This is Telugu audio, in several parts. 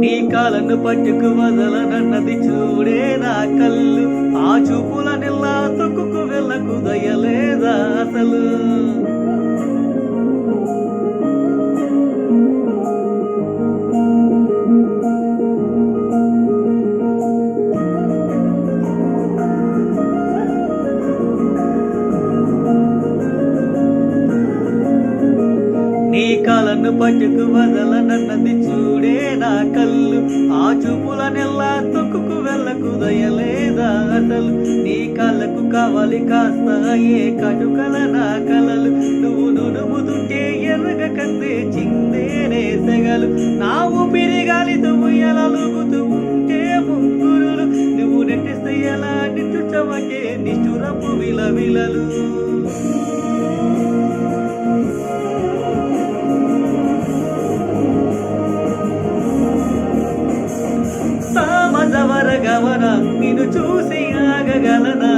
నీ కాలను పట్టుకు వదలనన్నది చూడే నా కళ్ళు. ఆ చూపుల నిల్లా తొక్కుకు వెళ్ళకు దయలేదా అసలు. నీ కాలను పట్టుకు వదలనన్నది చూడే నా కళ్ళు. ఆ చూపుల నెల్లా తొక్కుకు వెళ్ళకు దయలేదా అసలు. నీ కళ్ళకు కావాలి కాస్త ఏ కటుకల నా కలలు. నువ్వు నునుముతుంటే ఎర్రగ కందే చిందేనే సెగలు. నా ఊపిరి గాలితో ఎలలుగుతూ ఉంటే ముంగురులు. నువ్వు నెట్టిస్తే ఎలా నిట్టుచవకే నిష్ఠురపు విలవిలలు. సామజవర గమన నిన్ను చూసి ఆగగలనా.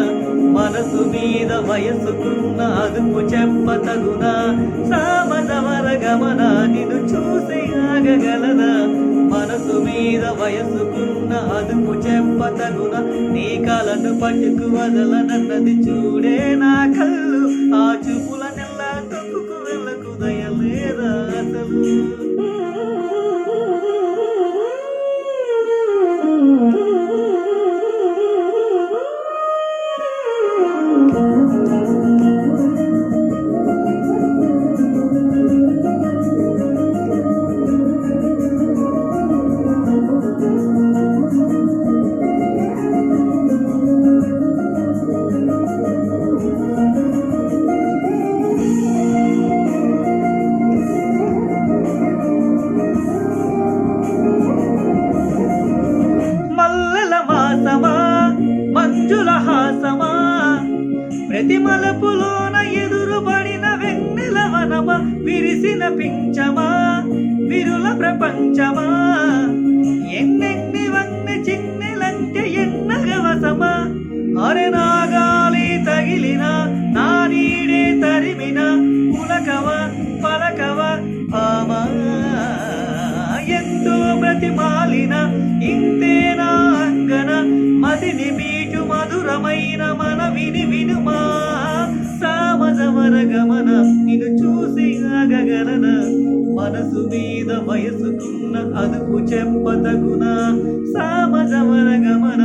మనసు మీద వయసుకున్న అదుపు చెప్పతగునా. సామజవర గమన నిన్ను చూసి ఆగగలనా. మనసు మీద వయసుకున్న అదుపు చెప్పతగునా. నీ కాలను పట్టుకు వదలనన్నది చూడే నా కళ్ళు. ఆ చూపుల నెల్లా తొక్కుకు వెళ్ళకు దయలేదా అసలు. మంజుల హాసమా ప్రతి మలపులోన ఎదురుబడిన వెన్నెల వనమా. విరిసిన పించమా విరుల ప్రపంచమా. ఎన్నెన్ని వన్నె చిన్నెలంటే ఎన్నగవసమా. అరె నాగాలి తగిలిన నా నీడే తరిమిన పులకవ పలకవ ఆమా. ఎంతో బ్రతిమాలిన ఇంతేనా అంగన. మదిని మీటు మధురమైన మన వినుమా. సామజవర గమన నిన్ను చూసి ఆగగలన. మనసు మీద వయసుకున్న అదుపు చెప్పతగునా. సామజవర గమన